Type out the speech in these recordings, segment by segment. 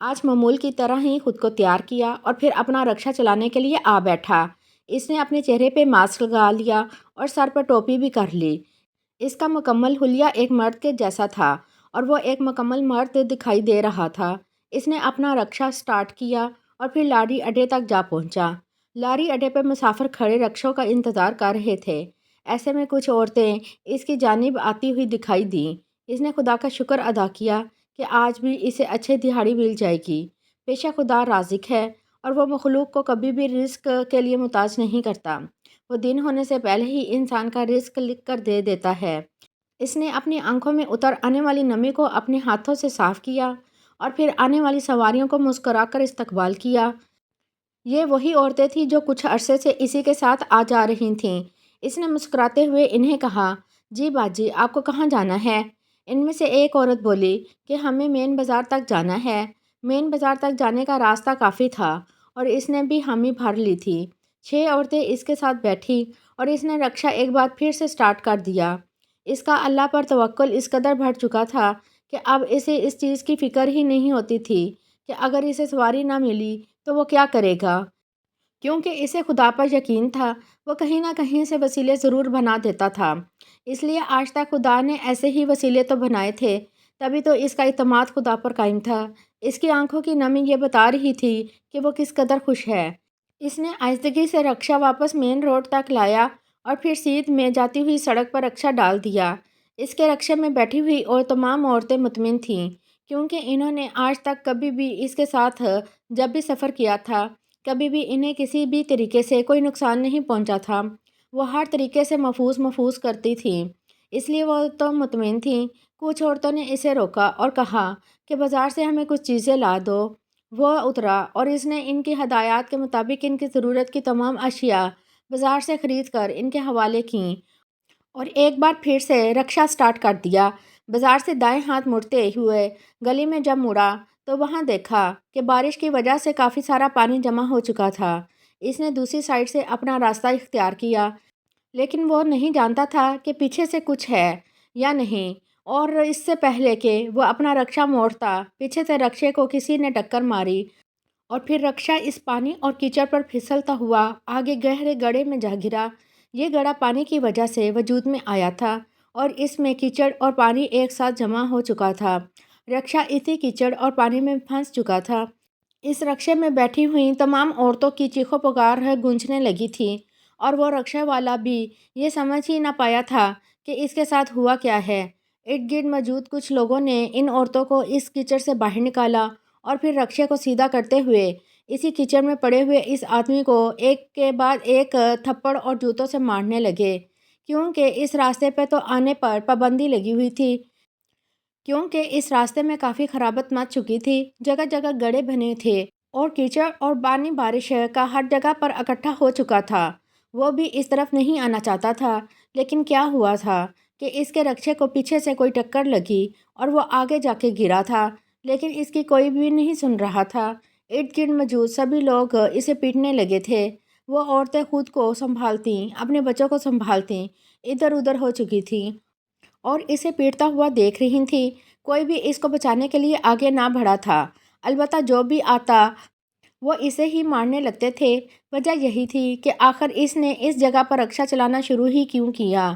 آج معمول کی طرح ہی خود کو تیار کیا اور پھر اپنا رکشہ چلانے کے لیے آ بیٹھا۔ اس نے اپنے چہرے پہ ماسک لگا لیا اور سر پر ٹوپی بھی کر لی۔ اس کا مکمل حلیہ ایک مرد کے جیسا تھا اور وہ ایک مکمل مرد دکھائی دے رہا تھا۔ اس نے اپنا رکشہ سٹارٹ کیا اور پھر لاری اڈے تک جا پہنچا۔ لاری اڈے پہ مسافر کھڑے رکشوں کا انتظار کر رہے تھے۔ ایسے میں کچھ عورتیں اس کی جانب آتی ہوئی دکھائی دیں۔ اس نے خدا کا شکر ادا کیا کہ آج بھی اسے اچھی دہاڑی مل جائے گی۔ پیشہ خدا رازق ہے اور وہ مخلوق کو کبھی بھی رزق کے لیے محتاج نہیں کرتا۔ وہ دن ہونے سے پہلے ہی انسان کا رزق لکھ کر دے دیتا ہے۔ اس نے اپنی آنکھوں میں اتر آنے والی نمی کو اپنے ہاتھوں سے صاف کیا اور پھر آنے والی سواریوں کو مسکرا کر استقبال کیا۔ یہ وہی عورتیں تھیں جو کچھ عرصے سے اسی کے ساتھ آ جا رہی تھیں۔ اس نے مسکراتے ہوئے انہیں کہا، جی باجی آپ کو کہاں جانا ہے؟ ان میں سے ایک عورت بولی کہ ہمیں مین بازار تک جانا ہے۔ مین بازار تک جانے کا راستہ کافی تھا اور اس نے بھی حامی بھر لی تھی۔ 6 عورتیں اس کے ساتھ بیٹھی اور اس نے رکشہ ایک بار پھر سے سٹارٹ کر دیا۔ اس کا اللہ پر توکل اس قدر بڑھ چکا تھا کہ اب اسے اس چیز کی فکر ہی نہیں ہوتی تھی کہ اگر اسے سواری نہ ملی تو وہ کیا کرے گا، کیونکہ اسے خدا پر یقین تھا وہ کہیں نہ کہیں سے وسیلے ضرور بنا دیتا تھا۔ اس لیے آج تک خدا نے ایسے ہی وسیلے تو بنائے تھے، تبھی تو اس کا اعتماد خدا پر قائم تھا۔ اس کی آنکھوں کی نمی یہ بتا رہی تھی کہ وہ کس قدر خوش ہے۔ اس نے آہستگی سے رکشہ واپس مین روڈ تک لایا اور پھر سیدھ میں جاتی ہوئی سڑک پر رکشہ ڈال دیا۔ اس کے رکشے میں بیٹھی ہوئی اور تمام عورتیں مطمئن تھیں، کیونکہ انہوں نے آج تک کبھی بھی اس کے ساتھ جب بھی سفر کیا تھا کبھی بھی انہیں کسی بھی طریقے سے کوئی نقصان نہیں پہنچا تھا۔ وہ ہر طریقے سے محفوظ کرتی تھیں، اس لیے وہ تو مطمئن تھیں۔ کچھ عورتوں نے اسے روکا اور کہا کہ بازار سے ہمیں کچھ چیزیں لا دو۔ وہ اترا اور اس نے ان کی ہدایات کے مطابق ان کی ضرورت کی تمام اشیاء بازار سے خرید کر ان کے حوالے کیں اور ایک بار پھر سے رکشہ سٹارٹ کر دیا۔ بازار سے دائیں ہاتھ مڑتے ہوئے گلی میں جب مڑا تو وہاں دیکھا کہ بارش کی وجہ سے کافی سارا پانی جمع ہو چکا تھا۔ اس نے دوسری سائڈ سے اپنا راستہ اختیار کیا، لیکن وہ نہیں جانتا تھا کہ پیچھے سے کچھ ہے یا نہیں، اور اس سے پہلے کہ وہ اپنا رکشہ موڑتا پیچھے سے رکشے کو کسی نے ٹکر ماری اور پھر رکشہ اس پانی اور کیچڑ پر پھسلتا ہوا آگے گہرے گڑھے میں جا گرا۔ یہ گڑھا پانی کی وجہ سے وجود میں آیا تھا اور اس میں کیچڑ اور پانی ایک ساتھ جمع ہو چکا تھا۔ رکشہ اسی کیچڑ اور پانی میں پھنس چکا تھا۔ اس رکشے میں بیٹھی ہوئی تمام عورتوں کی چیخو پکار گونجنے لگی تھی اور وہ رکشے والا بھی یہ سمجھ ہی نہ پایا تھا کہ اس کے ساتھ ہوا کیا ہے۔ ارد گرد موجود کچھ لوگوں نے ان عورتوں کو اس کیچڑ سے باہر نکالا اور پھر رکشے کو سیدھا کرتے ہوئے اسی کیچڑ میں پڑے ہوئے اس آدمی کو ایک کے بعد ایک تھپڑ اور جوتوں سے مارنے لگے، کیونکہ اس راستے پہ تو آنے پر پابندی لگی ہوئی تھی، کیونکہ اس راستے میں کافی خرابت مچ چکی تھی۔ جگہ جگہ گڑھے بنے تھے اور کیچڑ اور پانی بارش کا ہر جگہ پر اکٹھا ہو چکا تھا۔ وہ بھی اس طرف نہیں آنا چاہتا تھا، لیکن کیا ہوا تھا کہ اس کے رکشے کو پیچھے سے کوئی ٹکر لگی اور وہ آگے جا کے گرا تھا، لیکن اس کی کوئی بھی نہیں سن رہا تھا۔ ارد گرد موجود سبھی لوگ اسے پیٹنے لگے تھے۔ وہ عورتیں خود کو سنبھالتیں، اپنے بچوں کو سنبھالتیں ادھر ادھر ہو چکی تھیں اور اسے پیٹتا ہوا دیکھ رہی تھیں۔ کوئی بھی اس کو بچانے کے لیے آگے نہ بڑھا تھا، البتہ جو بھی آتا وہ اسے ہی مارنے لگتے تھے۔ وجہ یہی تھی کہ آخر اس نے اس جگہ پر رکشہ چلانا شروع ہی کیوں کیا،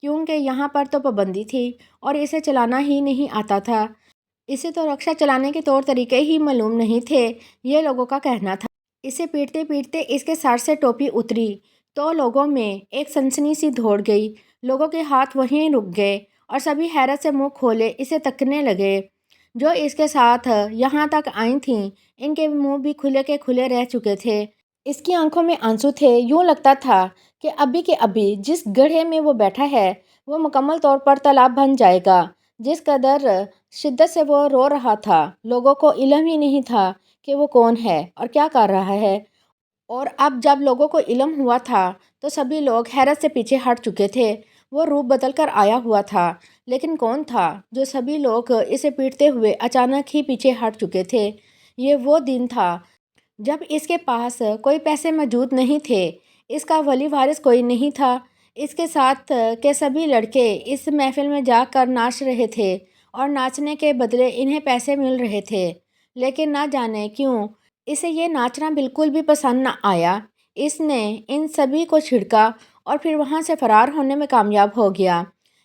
کیونکہ یہاں پر تو پابندی تھی اور اسے چلانا ہی نہیں آتا تھا۔ اسے تو رکشہ چلانے کے طور طریقے ہی معلوم نہیں تھے، یہ لوگوں کا کہنا تھا۔ اسے پیٹتے پیٹتے اس کے سر سے ٹوپی اتری تو لوگوں میں ایک سنسنی سی دوڑ گئی۔ لوگوں کے ہاتھ وہیں رک گئے اور سبھی حیرت سے منہ کھولے اسے تکنے لگے۔ جو اس کے ساتھ یہاں تک آئی تھیں ان کے منہ بھی کھلے کے کھلے رہ چکے تھے۔ اس کی آنکھوں میں آنسو تھے۔ یوں لگتا تھا کہ ابھی کے ابھی جس گڑھے میں وہ بیٹھا ہے وہ مکمل طور پر تالاب بن جائے گا۔ جس قدر شدت سے وہ رو رہا تھا، لوگوں کو علم ہی نہیں تھا کہ وہ کون ہے اور کیا کر رہا ہے، اور اب جب لوگوں کو علم ہوا تھا تو سبھی لوگ حیرت سے پیچھے ہٹ چکے تھے۔ وہ روپ بدل کر آیا ہوا تھا، لیکن کون تھا جو سبھی لوگ اسے پیٹتے ہوئے اچانک ہی پیچھے ہٹ چکے تھے؟ یہ وہ دن تھا جب اس کے پاس کوئی پیسے موجود نہیں تھے، اس کا ولی وارث کوئی نہیں تھا، اس کے ساتھ کے سبھی لڑکے اس محفل میں جا کر ناچ رہے تھے اور ناچنے کے بدلے انہیں پیسے مل رہے تھے۔ لیکن نہ جانے کیوں اسے یہ ناچنا بالکل بھی پسند نہ آیا۔ اس نے ان سبھی کو چھڑکا اور پھر وہاں سے فرار ہونے میں کامیاب ہو گیا۔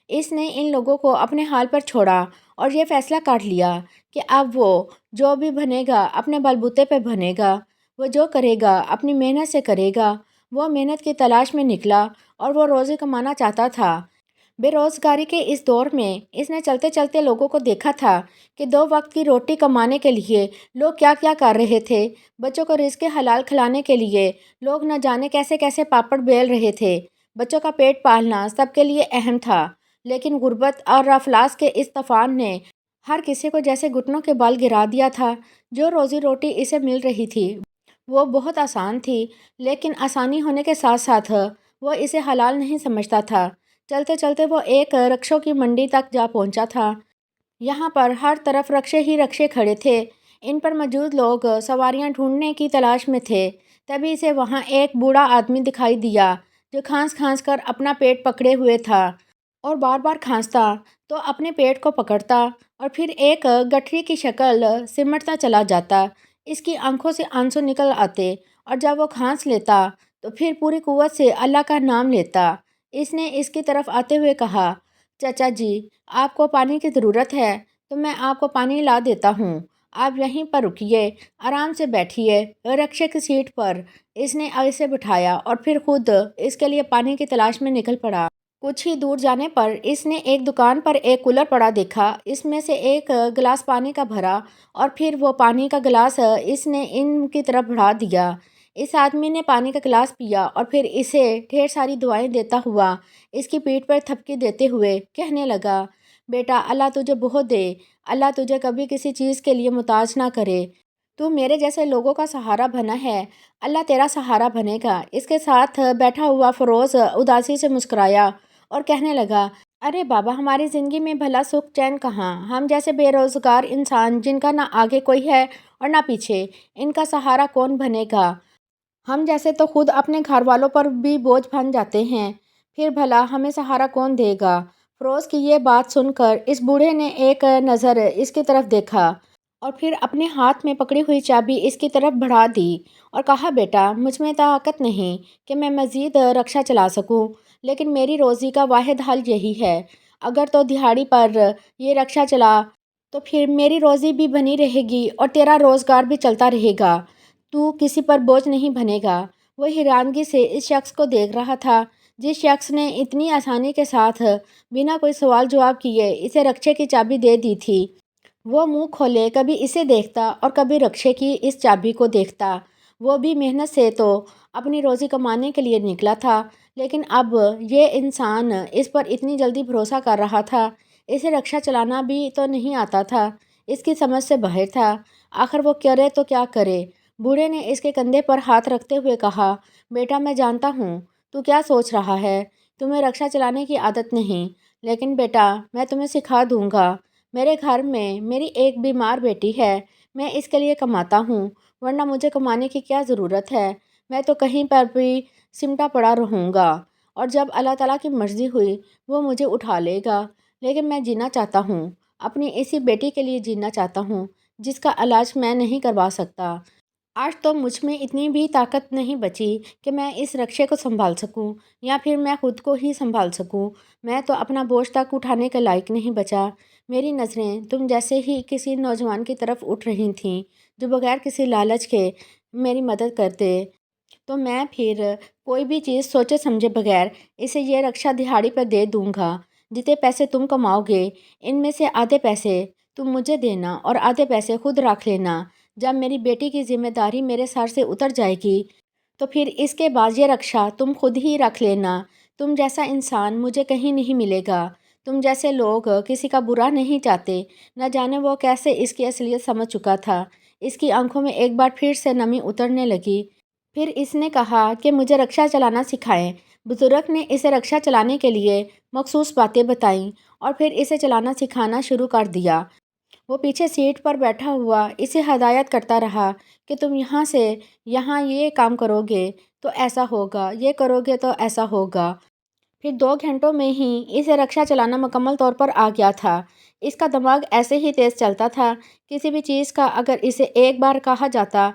اس نے ان لوگوں کو اپنے حال پر چھوڑا اور یہ فیصلہ کر لیا کہ اب وہ جو بھی بنے گا اپنے بلبوتے پہ بنے گا، وہ جو کرے گا اپنی محنت سے کرے گا۔ وہ محنت کی تلاش میں نکلا اور وہ روزی کمانا چاہتا تھا۔ بے روزگاری کے اس دور میں اس نے چلتے چلتے لوگوں کو دیکھا تھا کہ 2 وقت کی روٹی کمانے کے لیے لوگ کیا کیا کر رہے تھے۔ بچوں کو رزق حلال کھلانے کے لیے لوگ نہ جانے کیسے کیسے پاپڑ بیل رہے تھے۔ بچوں کا پیٹ پالنا سب کے لیے اہم تھا، لیکن غربت اور افلاس کے اس طوفان نے ہر کسی کو جیسے گھٹنوں کے بل گرا دیا تھا۔ جو روزی روٹی اسے مل رہی تھی وہ بہت آسان تھی، لیکن آسانی ہونے کے ساتھ ساتھ وہ اسے حلال نہیں سمجھتا تھا۔ چلتے چلتے وہ ایک رکشوں کی منڈی تک جا پہنچا تھا۔ یہاں پر ہر طرف رکشے ہی رکشے کھڑے تھے۔ ان پر موجود لوگ سواریاں ڈھونڈنے کی تلاش میں تھے۔ تبھی اسے وہاں ایک بوڑھا آدمی دکھائی دیا جو کھانس کھانس کر اپنا پیٹ پکڑے ہوئے تھا اور بار بار کھانستا تو اپنے پیٹ کو پکڑتا اور پھر ایک گٹھری کی شکل سمٹتا چلا جاتا۔ اس کی آنکھوں سے آنسو نکل آتے اور جب وہ کھانس لیتا تو پھر پوری قوت سے اللہ کا نام لیتا۔ اس نے اس کی طرف آتے ہوئے کہا، چچا جی، آپ کو پانی کی ضرورت ہے تو میں آپ کو پانی لا دیتا ہوں۔ آپ یہیں پر رکیے، آرام سے بیٹھیے۔ رکشے کی سیٹ پر اس نے اسے بٹھایا اور پھر خود اس کے لیے پانی کی تلاش میں نکل پڑا۔ کچھ ہی دور جانے پر اس نے ایک دکان پر ایک کولر پڑا دیکھا۔ اس میں سے ایک گلاس پانی کا بھرا اور پھر وہ پانی کا گلاس اس نے ان کی طرف بڑھا دیا۔ اس آدمی نے پانی کا گلاس پیا اور پھر اسے ڈھیر ساری دعائیں دیتا ہوا اس کی پیٹھ پر تھپکی دیتے ہوئے کہنے لگا، بیٹا اللہ تجھے بہت دے، اللہ تجھے کبھی کسی چیز کے لیے محتاج نہ کرے۔ تو میرے جیسے لوگوں کا سہارا بنا ہے، اللہ تیرا سہارا بنے گا۔ اس کے ساتھ بیٹھا ہوا فیروز اداسی سے مسکرایا اور کہنے لگا، ارے بابا، ہماری زندگی میں بھلا سکھ چین کہاں؟ ہم جیسے بے روزگار انسان جن کا نہ آگے کوئی ہے اور نہ پیچھے، ان کا سہارا کون بنے گا؟ ہم جیسے تو خود اپنے گھر والوں پر بھی بوجھ بن جاتے ہیں، پھر بھلا ہمیں سہارا کون دے گا؟ فیروز کی یہ بات سن کر اس بوڑھے نے ایک نظر اس کی طرف دیکھا اور پھر اپنے ہاتھ میں پکڑی ہوئی چابی اس کی طرف بڑھا دی اور کہا، بیٹا، مجھ میں طاقت نہیں کہ میں مزید رکشہ چلا سکوں، لیکن میری روزی کا واحد حل یہی ہے۔ اگر تو دہاڑی پر یہ رکشہ چلا تو پھر میری روزی بھی بنی رہے گی اور تیرا روزگار بھی چلتا رہے گا، تو کسی پر بوجھ نہیں بنے گا۔ وہ حیرانگی سے اس شخص کو دیکھ رہا تھا جس شخص نے اتنی آسانی کے ساتھ بنا کوئی سوال جواب کیے اسے رکشے کی چابی دے دی تھی۔ وہ منہ کھولے کبھی اسے دیکھتا اور کبھی رکشے کی اس چابی کو دیکھتا۔ وہ بھی محنت سے تو اپنی روزی کمانے کے لیے نکلا تھا، لیکن اب یہ انسان اس پر اتنی جلدی بھروسہ کر رہا تھا۔ اسے رکشہ چلانا بھی تو نہیں آتا تھا، اس کی سمجھ سے باہر تھا۔ آخر وہ کرے تو کیا کرے؟ بوڑھے نے اس کے کندھے پر ہاتھ رکھتے ہوئے کہا، بیٹا، میں جانتا ہوں تو کیا سوچ رہا ہے، تمہیں رکشہ چلانے کی عادت نہیں، لیکن بیٹا میں تمہیں سکھا دوں گا۔ میرے گھر میں میری ایک بیمار بیٹی ہے، میں اس کے لیے کماتا ہوں، ورنہ مجھے کمانے کی کیا ضرورت ہے؟ میں تو کہیں پر بھی سمٹا پڑا رہوں گا اور جب اللہ تعالیٰ کی مرضی ہوئی وہ مجھے اٹھا لے گا، لیکن میں جینا چاہتا ہوں، اپنی اسی بیٹی کے لیے جینا چاہتا ہوں جس کا علاج میں نہیں کروا سکتا۔ آج تو مجھ میں اتنی بھی طاقت نہیں بچی کہ میں اس رکشے کو سنبھال سکوں یا پھر میں خود کو ہی سنبھال سکوں۔ میں تو اپنا بوجھ تک اٹھانے کے لائق نہیں بچا۔ میری نظریں تم جیسے ہی کسی نوجوان کی طرف اٹھ رہی تھیں جو بغیر کسی لالچ کے میری مدد کرتے، تو میں پھر کوئی بھی چیز سوچے سمجھے بغیر اسے یہ رکشہ دہاڑی پر دے دوں گا۔ جتنے پیسے تم کماؤ گے ان میں سے آدھے پیسے تم مجھے دینا اور آدھے پیسے خود رکھ لینا۔ جب میری بیٹی کی ذمہ داری میرے سر سے اتر جائے گی تو پھر اس کے بعد یہ رکشہ تم خود ہی رکھ لینا۔ تم جیسا انسان مجھے کہیں نہیں ملے گا۔ تم جیسے لوگ کسی کا برا نہیں چاہتے۔ نہ جانے وہ کیسے اس کی اصلیت سمجھ چکا تھا۔ اس کی آنکھوں میں ایک بار پھر سے نمی اترنے لگی۔ پھر اس نے کہا کہ مجھے رکشہ چلانا سکھائیں۔ بزرگ نے اسے رکشہ چلانے کے لیے مخصوص باتیں بتائیں اور پھر اسے چلانا سکھانا شروع کر دیا۔ وہ پیچھے سیٹ پر بیٹھا ہوا اسے ہدایت کرتا رہا کہ تم یہاں سے یہاں یہ کام کرو گے تو ایسا ہوگا، یہ کرو گے تو ایسا ہوگا۔ پھر 2 گھنٹوں میں ہی اسے رکشہ چلانا مکمل طور پر آ گیا تھا۔ اس کا دماغ ایسے ہی تیز چلتا تھا، کسی بھی چیز کا اگر اسے ایک بار کہا جاتا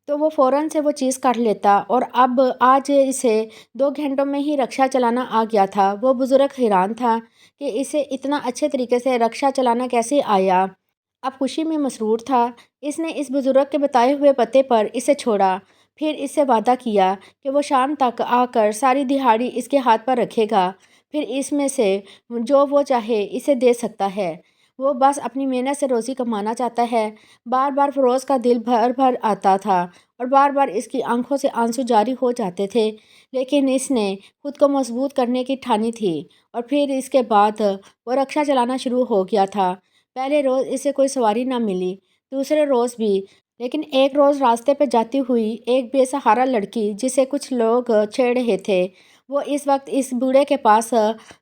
تو وہ فوراً سے وہ چیز کر لیتا، اور اب آج اسے 2 گھنٹوں میں ہی رکشہ چلانا آ گیا تھا۔ وہ بزرگ حیران تھا کہ اسے اتنا اچھے طریقے سے رکشہ چلانا کیسے آیا۔ اب خوشی میں مسرور تھا۔ اس نے اس بزرگ کے بتائے ہوئے پتے پر اسے چھوڑا، پھر اس سے وعدہ کیا کہ وہ شام تک آ کر ساری دہاڑی اس کے ہاتھ پر رکھے گا، پھر اس میں سے جو وہ چاہے اسے دے سکتا ہے۔ وہ بس اپنی محنت سے روزی کمانا چاہتا ہے۔ بار بار فیروز کا دل بھر بھر آتا تھا اور بار بار اس کی آنکھوں سے آنسو جاری ہو جاتے تھے، لیکن اس نے خود کو مضبوط کرنے کی ٹھانی تھی، اور پھر اس کے بعد وہ رکشہ چلانا شروع ہو گیا تھا۔ پہلے روز اسے کوئی سواری نہ ملی، دوسرے روز بھی، لیکن ایک روز راستے پہ جاتی ہوئی ایک بے سہارا لڑکی جسے کچھ لوگ چھیڑ رہے تھے، وہ اس وقت اس بوڑھے کے پاس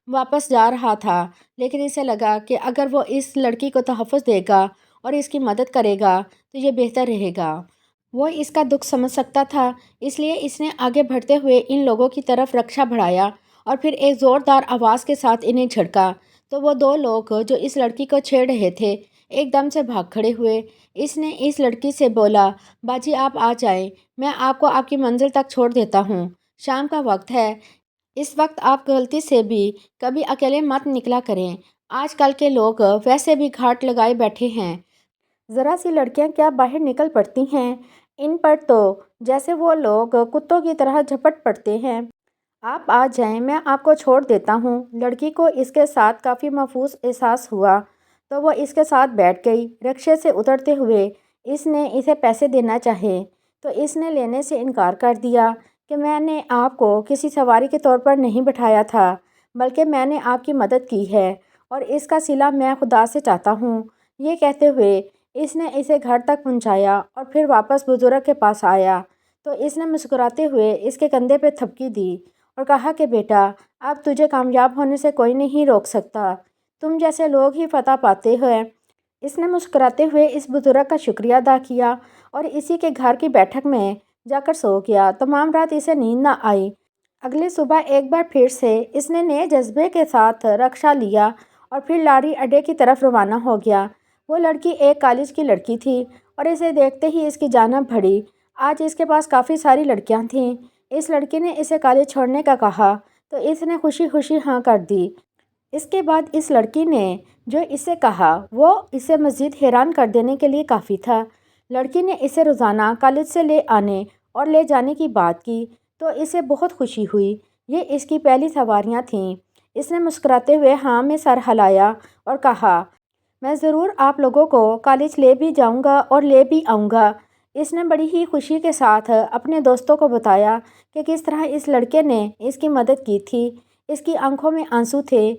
واپس جا رہا تھا، لیکن اسے لگا کہ اگر وہ اس لڑکی کو تحفظ دے گا اور اس کی مدد کرے گا تو یہ بہتر رہے گا۔ وہ اس کا دکھ سمجھ سکتا تھا، اس لیے اس نے آگے بڑھتے ہوئے ان لوگوں کی طرف رکشہ بڑھایا اور پھر ایک زوردار آواز کے ساتھ انہیں جھڑکا تو وہ 2 لوگ جو اس لڑکی کو چھیڑ رہے تھے ایک دم سے بھاگ کھڑے ہوئے۔ اس نے اس لڑکی سے بولا، باجی آپ آ جائیں، میں آپ کو آپ کی منزل تک چھوڑ دیتا ہوں، شام کا وقت ہے، اس وقت آپ غلطی سے بھی کبھی اکیلے مت نکلا کریں، آج کل کے لوگ ویسے بھی گھاٹ لگائے بیٹھے ہیں، ذرا سی لڑکیاں کیا باہر نکل پڑتی ہیں، ان پر تو جیسے وہ لوگ کتوں کی طرح جھپٹ پڑتے ہیں، آپ آ جائیں، میں آپ کو چھوڑ دیتا ہوں۔ لڑکی کو اس کے ساتھ کافی محفوظ احساس ہوا تو وہ اس کے ساتھ بیٹھ گئی۔ رکشے سے اترتے ہوئے اس نے اسے پیسے دینا چاہے تو اس نے لینے سے انکار کر دیا کہ میں نے آپ کو کسی سواری کے طور پر نہیں بٹھایا تھا، بلکہ میں نے آپ کی مدد کی ہے اور اس کا صلہ میں خدا سے چاہتا ہوں۔ یہ کہتے ہوئے اس نے اسے گھر تک پہنچایا اور پھر واپس بزرگ کے پاس آیا تو اس نے مسکراتے ہوئے اس کے کندھے پہ تھپکی دی اور کہا کہ بیٹا، اب تجھے کامیاب ہونے سے کوئی نہیں روک سکتا، تم جیسے لوگ ہی فتح پاتے ہیں۔ اس نے مسکراتے ہوئے اس بزرگ کا شکریہ ادا کیا اور اسی کے گھر کی بیٹھک میں جا کر سو گیا۔ تمام رات اسے نیند نہ آئی۔ اگلی صبح ایک بار پھر سے اس نے نئے جذبے کے ساتھ رکشہ لیا اور پھر لاری اڈے کی طرف روانہ ہو گیا۔ وہ لڑکی ایک کالج کی لڑکی تھی اور اسے دیکھتے ہی اس کی جانب بڑھی۔ آج اس کے پاس کافی ساری لڑکیاں تھیں۔ اس لڑکی نے اسے کالج چھوڑنے کا کہا تو اس نے خوشی خوشی ہاں کر دی۔ اس کے بعد اس لڑکی نے جو اسے کہا وہ اسے مزید حیران کر دینے کے لیے کافی تھا۔ لڑکی نے اسے روزانہ کالج سے لے آنے اور لے جانے کی بات کی تو اسے بہت خوشی ہوئی۔ یہ اس کی پہلی سواریاں تھیں۔ اس نے مسکراتے ہوئے ہاں میں سر ہلایا اور کہا، میں ضرور آپ لوگوں کو کالج لے بھی جاؤں گا اور لے بھی آؤں گا۔ اس نے بڑی ہی خوشی کے ساتھ اپنے دوستوں کو بتایا کہ کس طرح اس لڑکے نے اس کی مدد کی تھی۔ اس کی آنکھوں میں آنسو تھے۔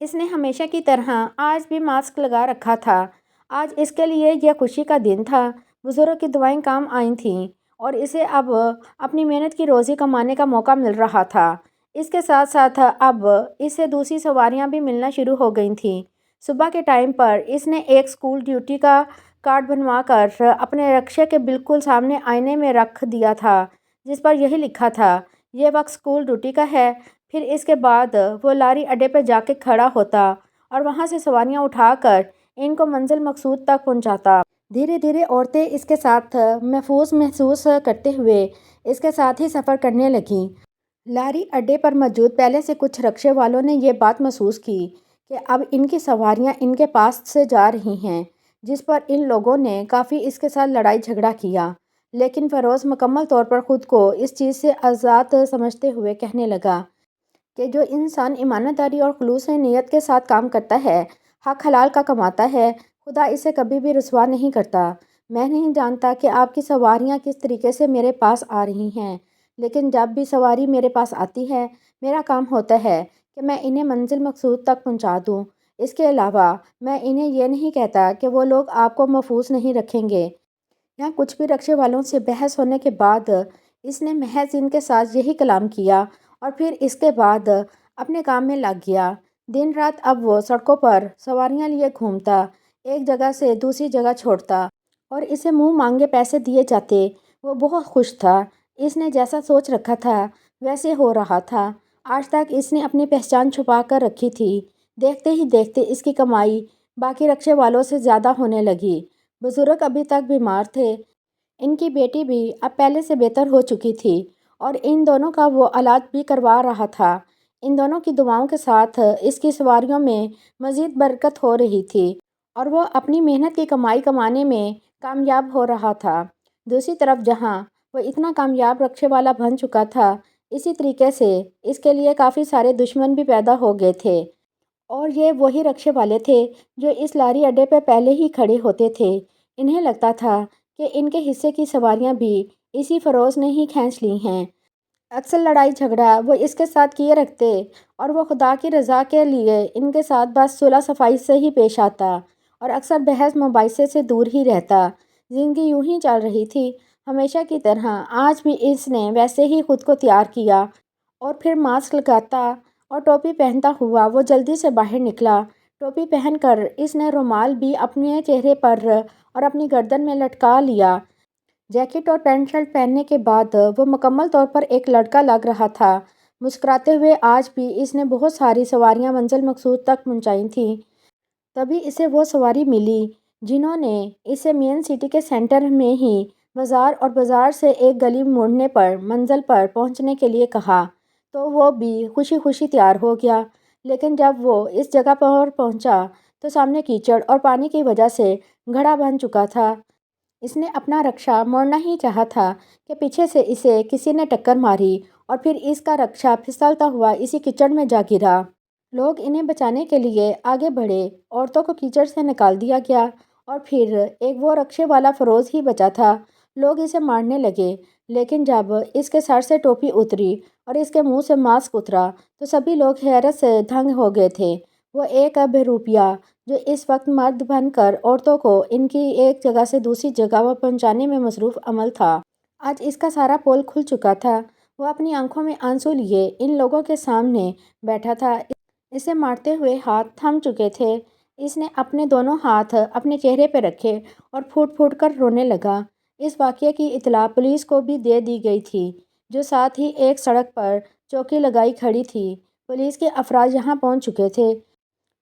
اس نے ہمیشہ کی طرح آج بھی ماسک لگا رکھا تھا۔ آج اس کے لیے یہ خوشی کا دن تھا۔ بزرگ کی دعائیں کام آئی تھیں اور اسے اب اپنی محنت کی روزی کمانے کا موقع مل رہا تھا۔ اس کے ساتھ ساتھ اب اسے دوسری سواریاں بھی ملنا شروع ہو گئی تھیں۔ صبح کے ٹائم پر اس نے ایک اسکول ڈیوٹی کا کارڈ بنوا کر اپنے رکشے کے بالکل سامنے آئینے میں رکھ دیا تھا، جس پر یہی لکھا تھا، یہ وقت اسکول ڈیوٹی کا ہے۔ پھر اس کے بعد وہ لاری اڈے پہ جا کے کھڑا ہوتا اور وہاں سے سواریاں اٹھا کر ان کو منزل مقصود تک پہنچاتا۔ دھیرے دھیرے عورتیں اس کے ساتھ محفوظ محسوس کرتے ہوئے اس کے ساتھ ہی سفر کرنے لگیں۔ لاری اڈے پر موجود پہلے سے کچھ رکشے والوں نے یہ بات محسوس کی کہ اب ان کی سواریاں ان کے پاس سے جا رہی ہیں، جس پر ان لوگوں نے کافی اس کے ساتھ لڑائی جھگڑا کیا، لیکن فیروز مکمل طور پر خود کو اس چیز سے آزاد سمجھتے ہوئے کہنے لگا کہ جو انسان ایمانداری اور خلوص نیت کے ساتھ کام کرتا ہے، حق حلال کا کماتا ہے، خدا اسے کبھی بھی رسوا نہیں کرتا۔ میں نہیں جانتا کہ آپ کی سواریاں کس طریقے سے میرے پاس آ رہی ہیں، لیکن جب بھی سواری میرے پاس آتی ہے میرا کام ہوتا ہے کہ میں انہیں منزل مقصود تک پہنچا دوں۔ اس کے علاوہ میں انہیں یہ نہیں کہتا کہ وہ لوگ آپ کو محفوظ نہیں رکھیں گے۔ یہاں کچھ بھی رکشے والوں سے بحث ہونے کے بعد اس نے محض ان کے ساتھ یہی کلام کیا اور پھر اس کے بعد اپنے کام میں لگ گیا۔ دن رات اب وہ سڑکوں پر سواریاں لیے گھومتا، ایک جگہ سے دوسری جگہ چھوڑتا اور اسے منہ مانگے پیسے دیے جاتے۔ وہ بہت خوش تھا۔ اس نے جیسا سوچ رکھا تھا ویسے ہو رہا تھا۔ آج تک اس نے اپنی پہچان چھپا کر رکھی تھی۔ دیکھتے ہی دیکھتے اس کی کمائی باقی رکشے والوں سے زیادہ ہونے لگی۔ بزرگ ابھی تک بیمار تھے، ان کی بیٹی بھی اب پہلے سے بہتر ہو چکی تھی اور ان دونوں کا وہ علاج بھی کروا رہا تھا۔ ان دونوں کی دعاؤں کے ساتھ اس کی سواریوں میں مزید برکت ہو رہی تھی اور وہ اپنی محنت کی کمائی کمانے میں کامیاب ہو رہا تھا۔ دوسری طرف جہاں وہ اتنا کامیاب رکشے والا بن چکا تھا، اسی طریقے سے اس کے لیے کافی سارے دشمن بھی پیدا ہو گئے تھے، اور یہ وہی رکشے والے تھے جو اس لاری اڈے پہ پہلے ہی کھڑے ہوتے تھے۔ انہیں لگتا تھا کہ ان کے حصے کی سواریاں بھی اسی فروز نے ہی کھینچ لی ہیں۔ اکثر لڑائی جھگڑا وہ اس کے ساتھ کیے رکھتے اور وہ خدا کی رضا کے لیے ان کے ساتھ بس صلح صفائی سے ہی پیش آتا اور اکثر بحث مباحثے سے دور ہی رہتا۔ زندگی یوں ہی چل رہی تھی ہمیشہ کی طرح۔ آج بھی اس نے ویسے ہی خود کو تیار کیا اور پھر ماسک لگاتا اور ٹوپی پہنتا ہوا وہ جلدی سے باہر نکلا۔ ٹوپی پہن کر اس نے رومال بھی اپنے چہرے پر اور اپنی گردن میں لٹکا لیا۔ جیکٹ اور پینٹ شرٹ پہننے کے بعد وہ مکمل طور پر ایک لڑکا لگ رہا تھا۔ مسکراتے ہوئے آج بھی اس نے بہت ساری سواریاں منزل مقصود تک پہنچائی تھیں۔ تبھی اسے وہ سواری ملی جنہوں نے اسے مین سٹی کے سینٹر میں ہی بازار اور بازار سے ایک گلی موڑنے پر منزل پر پہنچنے کے لیے کہا، تو وہ بھی خوشی خوشی تیار ہو گیا۔ لیکن جب وہ اس جگہ پر پہنچا تو سامنے کیچڑ اور پانی کی وجہ سے گڑھا بن چکا تھا۔ اس نے اپنا رکشہ موڑنا ہی چاہا تھا کہ پیچھے سے اسے کسی نے ٹکر ماری اور پھر اس کا رکشہ پھسلتا ہوا اسی کیچڑ میں جا گرا۔ لوگ انہیں بچانے کے لیے آگے بڑھے، عورتوں کو کیچڑ سے نکال دیا گیا اور پھر ایک وہ رکشے والا فروز ہی بچا تھا۔ لوگ اسے مارنے لگے، لیکن جب اس کے سر سے ٹوپی اتری اور اس کے منہ سے ماسک اترا تو سبھی لوگ حیرت سے دنگ ہو گئے تھے۔ وہ ایک بہروپیہ جو اس وقت مرد بن کر عورتوں کو ان کی ایک جگہ سے دوسری جگہ پہنچانے میں مصروف عمل تھا، آج اس کا سارا پول کھل چکا تھا۔ وہ اپنی آنکھوں میں آنسو لیے ان لوگوں کے سامنے بیٹھا تھا۔ اسے مارتے ہوئے ہاتھ تھم چکے تھے۔ اس نے اپنے دونوں ہاتھ اپنے چہرے پہ رکھے اور پھوٹ پھوٹ کر رونے لگا۔ اس واقعے کی اطلاع پولیس کو بھی دے دی گئی تھی، جو ساتھ ہی ایک سڑک پر چوکی لگائی کھڑی تھی۔ پولیس کے افراد یہاں پہنچ چکے تھے۔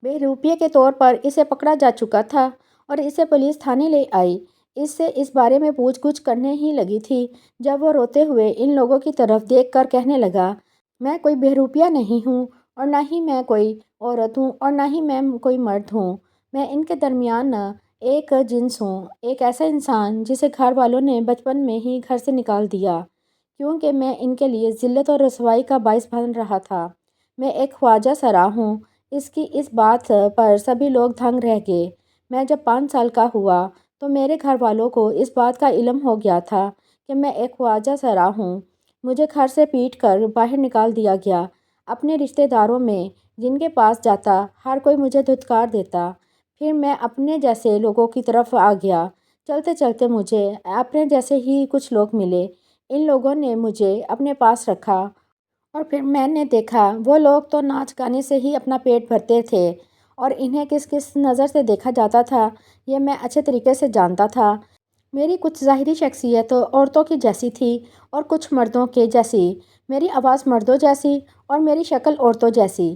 بہروپیے کے طور پر اسے پکڑا جا چکا تھا اور اسے پولیس تھانے لے آئی۔ اس سے اس بارے میں پوچھ گچھ کرنے ہی لگی تھی جب وہ روتے ہوئے ان لوگوں کی طرف دیکھ کر کہنے لگا، میں کوئی بہروپیہ نہیں ہوں اور نہ ہی میں کوئی عورت ہوں اور نہ ہی میں کوئی مرد ہوں۔ میں ان کے درمیان ایک جنس ہوں، ایک ایسا انسان جسے گھر والوں نے بچپن میں ہی گھر سے نکال دیا کیونکہ میں ان کے لیے ذلت اور رسوائی کا باعث بن رہا تھا۔ میں ایک خواجہ سرا ہوں۔ اس کی اس بات پر سبھی لوگ دنگ رہ گئے۔ میں جب 5 سال کا ہوا تو میرے گھر والوں کو اس بات کا علم ہو گیا تھا کہ میں ایک خواجہ سرا ہوں۔ مجھے گھر سے پیٹ کر باہر نکال دیا گیا۔ اپنے رشتہ داروں میں جن کے پاس جاتا ہر کوئی مجھے دھتکار دیتا۔ پھر میں اپنے جیسے لوگوں کی طرف آ گیا۔ چلتے چلتے مجھے اپنے جیسے ہی کچھ لوگ ملے۔ ان لوگوں نے مجھے اپنے پاس رکھا اور پھر میں نے دیکھا وہ لوگ تو ناچ گانے سے ہی اپنا پیٹ بھرتے تھے اور انہیں کس کس نظر سے دیکھا جاتا تھا یہ میں اچھے طریقے سے جانتا تھا۔ میری کچھ ظاہری شخصیت عورتوں کی جیسی تھی اور کچھ مردوں کے جیسی۔ میری آواز مردوں جیسی اور میری شکل عورتوں جیسی۔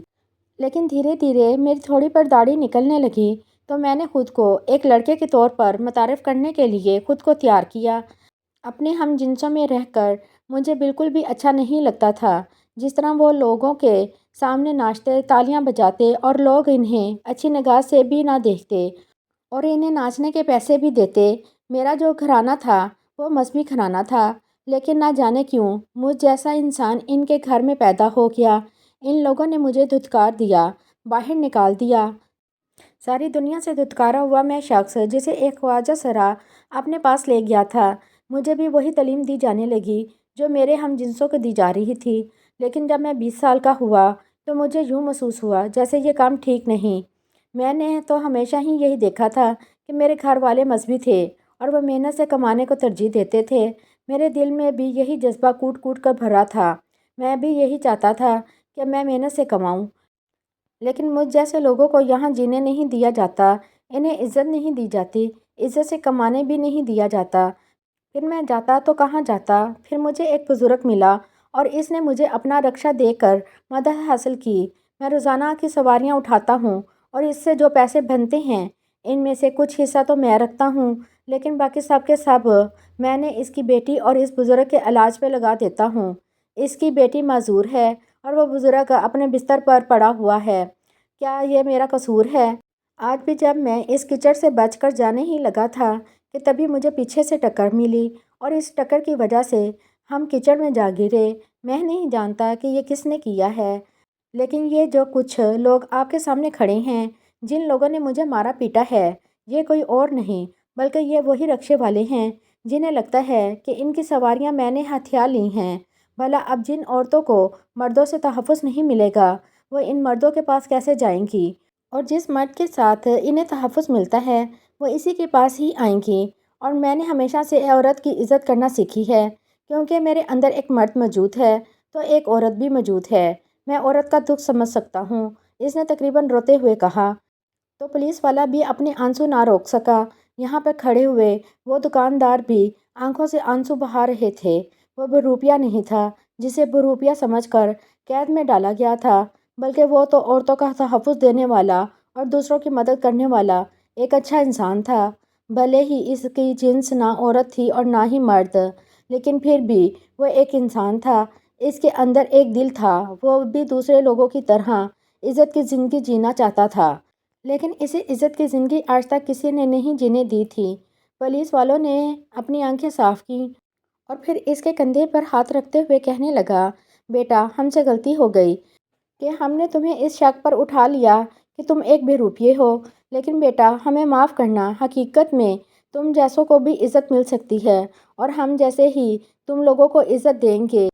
لیکن دھیرے دھیرے میری تھوڑی پر داڑھی نکلنے لگی تو میں نے خود کو ایک لڑکے کے طور پر متعارف کرنے کے لیے خود کو تیار کیا۔ اپنے ہم جنسوں میں رہ کر مجھے بالکل بھی اچھا نہیں لگتا تھا جس طرح وہ لوگوں کے سامنے ناچتے، تالیاں بجاتے اور لوگ انہیں اچھی نگاہ سے بھی نہ دیکھتے اور انہیں ناچنے کے پیسے بھی دیتے۔ میرا جو گھرانہ تھا وہ مذہبی گھرانہ تھا، لیکن نہ جانے کیوں مجھ جیسا انسان ان کے گھر میں پیدا ہو گیا۔ ان لوگوں نے مجھے دھتکار دیا، باہر نکال دیا۔ ساری دنیا سے دھتکارا ہوا میں شخص جسے ایک خواجہ سرا اپنے پاس لے گیا تھا، مجھے بھی وہی تعلیم دی جانے لگی جو میرے ہم جنسوں کو دی جا رہی تھی۔ لیکن جب میں 20 سال کا ہوا تو مجھے یوں محسوس ہوا جیسے یہ کام ٹھیک نہیں۔ میں نے تو ہمیشہ ہی یہی دیکھا تھا کہ میرے گھر والے مذہبی تھے اور وہ محنت سے کمانے کو ترجیح دیتے تھے۔ میرے دل میں بھی یہی جذبہ کوٹ کوٹ کر بھرا تھا۔ میں بھی یہی چاہتا تھا کہ میں محنت سے کماؤں، لیکن مجھ جیسے لوگوں کو یہاں جینے نہیں دیا جاتا، انہیں عزت نہیں دی جاتی، عزت سے کمانے بھی نہیں دیا جاتا۔ پھر میں جاتا تو کہاں جاتا؟ پھر مجھے ایک بزرگ ملا اور اس نے مجھے اپنا رکشہ دے کر مدد حاصل کی۔ میں روزانہ کی سواریاں اٹھاتا ہوں اور اس سے جو پیسے بنتے ہیں ان میں سے کچھ حصہ تو میں رکھتا ہوں، لیکن باقی سب کے سب میں نے اس کی بیٹی اور اس بزرگ کے علاج پہ لگا دیتا ہوں۔ اس کی بیٹی معذور ہے اور وہ بزرگ اپنے بستر پر پڑا ہوا ہے۔ کیا یہ میرا قصور ہے؟ آج بھی جب میں اس کیچڑ سے بچ کر جانے ہی لگا تھا کہ تبھی مجھے پیچھے سے ٹکر ملی اور اس ٹکر کی وجہ سے ہم کیچڑ میں جا گرے۔ میں نہیں جانتا کہ یہ کس نے کیا ہے، لیکن یہ جو کچھ لوگ آپ کے سامنے کھڑے ہیں، جن لوگوں نے مجھے مارا پیٹا ہے، یہ کوئی اور نہیں بلکہ یہ وہی رکشے والے ہیں جنہیں لگتا ہے کہ ان کی سواریاں میں نے ہتھیا لی ہیں۔ بھلا اب جن عورتوں کو مردوں سے تحفظ نہیں ملے گا وہ ان مردوں کے پاس کیسے جائیں گی، اور جس مرد کے ساتھ انہیں تحفظ ملتا ہے وہ اسی کے پاس ہی آئیں گی۔ اور میں نے ہمیشہ سے عورت کی عزت کرنا سیکھی ہے، کیونکہ میرے اندر ایک مرد موجود ہے تو ایک عورت بھی موجود ہے۔ میں عورت کا دکھ سمجھ سکتا ہوں، اس نے تقریباً روتے ہوئے کہا۔ تو پولیس والا بھی اپنے آنسو نہ روک سکا۔ یہاں پر کھڑے ہوئے وہ دکاندار بھی آنکھوں سے آنسو بہا رہے تھے۔ وہ بروپیہ نہیں تھا جسے بروپیہ سمجھ کر قید میں ڈالا گیا تھا، بلکہ وہ تو عورتوں کا تحفظ دینے والا اور دوسروں کی مدد کرنے والا ایک اچھا انسان تھا۔ بھلے ہی اس کی جنس نہ عورت تھی اور نہ ہی مرد، لیکن پھر بھی وہ ایک انسان تھا۔ اس کے اندر ایک دل تھا، وہ بھی دوسرے لوگوں کی طرح عزت کی زندگی جینا چاہتا تھا، لیکن اسے عزت کی زندگی آج تک کسی نے نہیں جینے دی تھی۔ پولیس والوں نے اپنی آنکھیں صاف کیں اور پھر اس کے کندھے پر ہاتھ رکھتے ہوئے کہنے لگا، بیٹا ہم سے غلطی ہو گئی کہ ہم نے تمہیں اس شک پر اٹھا لیا کہ تم ایک بے روپیے ہو، لیکن بیٹا ہمیں معاف کرنا، حقیقت میں تم جیسوں کو بھی عزت مل سکتی ہے اور ہم جیسے ہی تم لوگوں کو عزت دیں گے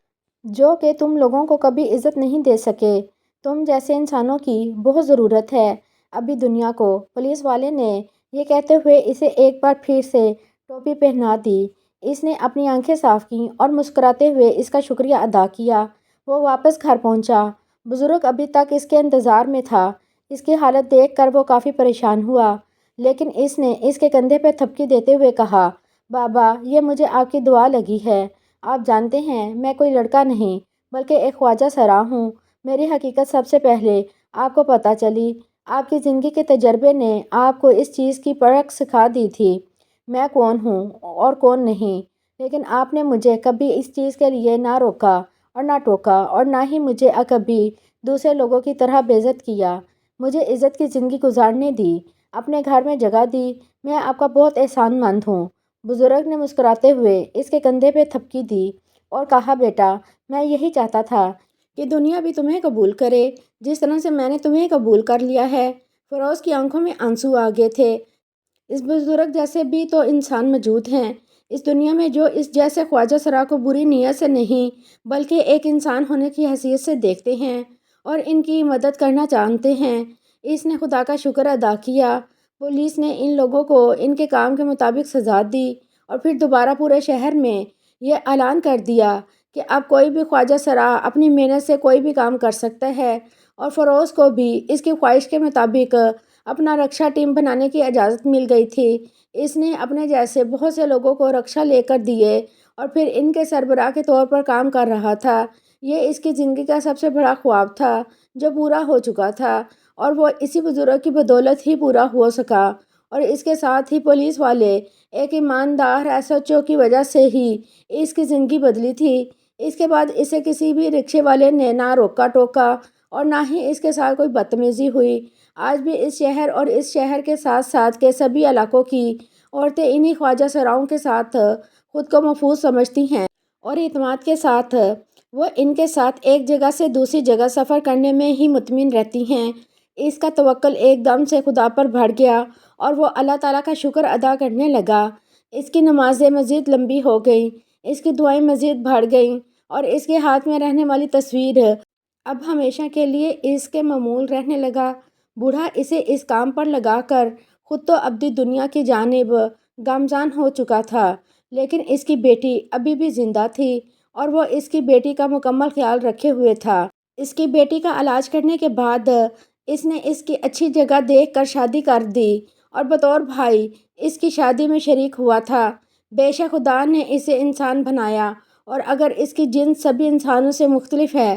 جو کہ تم لوگوں کو کبھی عزت نہیں دے سکے۔ تم جیسے انسانوں کی بہت ضرورت ہے ابھی دنیا کو۔ پولیس والے نے یہ کہتے ہوئے اسے ایک بار پھر سے ٹوپی پہنا دی۔ اس نے اپنی آنکھیں صاف کیں اور مسکراتے ہوئے اس کا شکریہ ادا کیا۔ وہ واپس گھر پہنچا۔ بزرگ ابھی تک اس کے انتظار میں تھا۔ اس کی حالت دیکھ کر وہ کافی پریشان ہوا، لیکن اس نے اس کے کندھے پہ تھپکی دیتے ہوئے کہا، بابا یہ مجھے آپ کی دعا لگی ہے۔ آپ جانتے ہیں میں کوئی لڑکا نہیں بلکہ ایک خواجہ سرا ہوں۔ میری حقیقت سب سے پہلے آپ کو پتہ چلی۔ آپ کی زندگی کے تجربے نے آپ کو اس چیز کی پرکھ سکھا دی تھی، میں کون ہوں اور کون نہیں، لیکن آپ نے مجھے کبھی اس چیز کے لیے نہ روکا اور نہ ٹوکا اور نہ ہی مجھے کبھی دوسرے لوگوں کی طرح بے عزت کیا۔ مجھے عزت کی زندگی گزارنے دی، اپنے گھر میں جگہ دی۔ میں آپ کا بہت احسان مند ہوں۔ بزرگ نے مسکراتے ہوئے اس کے کندھے پہ تھپکی دی اور کہا، بیٹا میں یہی چاہتا تھا کہ دنیا بھی تمہیں قبول کرے جس طرح سے میں نے تمہیں قبول کر لیا ہے۔ فیروز کی آنکھوں میں آنسو آ گئے تھے۔ اس بزرگ جیسے بھی تو انسان موجود ہیں اس دنیا میں جو اس جیسے خواجہ سرا کو بری نیت سے نہیں بلکہ ایک انسان ہونے کی حیثیت سے دیکھتے ہیں اور ان کی مدد کرنا جانتے ہیں۔ اس نے خدا کا شکر ادا کیا۔ پولیس نے ان لوگوں کو ان کے کام کے مطابق سزا دی اور پھر دوبارہ پورے شہر میں یہ اعلان کر دیا کہ اب کوئی بھی خواجہ سرا اپنی محنت سے کوئی بھی کام کر سکتا ہے، اور فیروز کو بھی اس کی خواہش کے مطابق اپنا رکشہ ٹیم بنانے کی اجازت مل گئی تھی۔ اس نے اپنے جیسے بہت سے لوگوں کو رکشہ لے کر دیے اور پھر ان کے سربراہ کے طور پر کام کر رہا تھا۔ یہ اس کی زندگی کا سب سے بڑا خواب تھا جو پورا ہو چکا تھا، اور وہ اسی بزرگ کی بدولت ہی پورا ہو سکا۔ اور اس کے ساتھ ہی پولیس والے ایک ایماندار ایس ایچ او کی وجہ سے ہی اس کی زندگی بدلی تھی۔ اس کے بعد اسے کسی بھی رکشے والے نے نہ روکا ٹوکا اور نہ ہی اس کے ساتھ کوئی بدتمیزی ہوئی۔ آج بھی اس شہر اور اس شہر کے ساتھ ساتھ کے سبھی علاقوں کی عورتیں انہی خواجہ سراؤں کے ساتھ خود کو محفوظ سمجھتی ہیں اور اعتماد کے ساتھ وہ ان کے ساتھ ایک جگہ سے دوسری جگہ سفر کرنے میں ہی مطمئن رہتی ہیں۔ اس کا توکل ایک دم سے خدا پر بڑھ گیا اور وہ اللہ تعالیٰ کا شکر ادا کرنے لگا۔ اس کی نمازیں مزید لمبی ہو گئیں، اس کی دعائیں مزید بڑھ گئیں اور اس کے ہاتھ میں رہنے والی تصویر اب ہمیشہ کے لیے اس کے معمول رہنے لگا۔ بوڑھا اسے اس کام پر لگا کر خود تو ابدی دنیا کی جانب گامزن ہو چکا تھا، لیکن اس کی بیٹی ابھی بھی زندہ تھی اور وہ اس کی بیٹی کا مکمل خیال رکھے ہوئے تھا۔ اس کی بیٹی کا علاج کرنے کے بعد اس نے اس کی اچھی جگہ دیکھ کر شادی کر دی اور بطور بھائی اس کی شادی میں شریک ہوا تھا۔ بے شک خدا نے اسے انسان بنایا، اور اگر اس کی جنس سبھی انسانوں سے مختلف ہے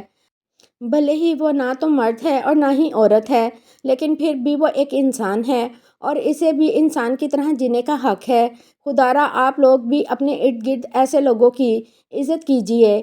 بھلے ہی وہ نہ تو مرد ہے اور نہ ہی عورت ہے، لیکن پھر بھی وہ ایک انسان ہے اور اسے بھی انسان کی طرح جینے کا حق ہے۔ خدارا آپ لوگ بھی اپنے ارد گرد ایسے لوگوں کی عزت کیجیے۔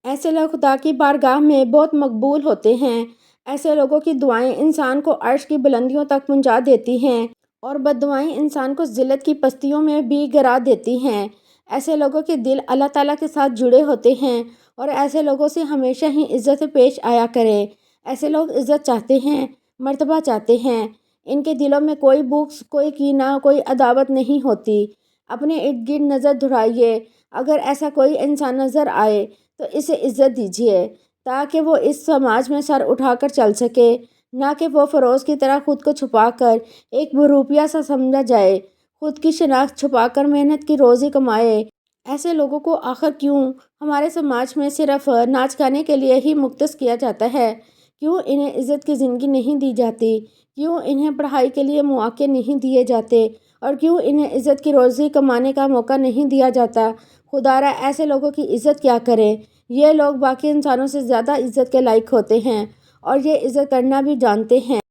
ایسے لوگ خدا کی بارگاہ میں بہت مقبول ہوتے ہیں۔ ایسے لوگوں کی دعائیں انسان کو عرش کی بلندیوں تک پہنچا دیتی ہیں اور بد دعائیں انسان کو ذلت کی پستیوں میں بھی گرا دیتی ہیں۔ ایسے لوگوں کے دل اللہ تعالیٰ کے ساتھ جڑے ہوتے ہیں اور ایسے لوگوں سے ہمیشہ ہی عزت سے پیش آیا کریں۔ ایسے لوگ عزت چاہتے ہیں، مرتبہ چاہتے ہیں۔ ان کے دلوں میں کوئی بغض، کوئی کینہ، کوئی عداوت نہیں ہوتی۔ اپنے ارد گرد نظر دوڑائیے، اگر ایسا کوئی انسان نظر آئے تو اسے عزت دیجیے تاکہ وہ اس سماج میں سر اٹھا کر چل سکے، نہ کہ وہ فروز کی طرح خود کو چھپا کر ایک بروپیہ سا سمجھا جائے، خود کی شناخت چھپا کر محنت کی روزی کمائے۔ ایسے لوگوں کو آخر کیوں ہمارے سماج میں صرف ناچ گانے کے لیے ہی مختص کیا جاتا ہے؟ کیوں انہیں عزت کی زندگی نہیں دی جاتی؟ کیوں انہیں پڑھائی کے لیے مواقع نہیں دیے جاتے؟ اور کیوں انہیں عزت کی روزی کمانے کا موقع نہیں دیا جاتا؟ خدارا ایسے لوگوں کی عزت کیا کریں؟ یہ لوگ باقی انسانوں سے زیادہ عزت کے لائق ہوتے ہیں اور یہ عزت کرنا بھی جانتے ہیں۔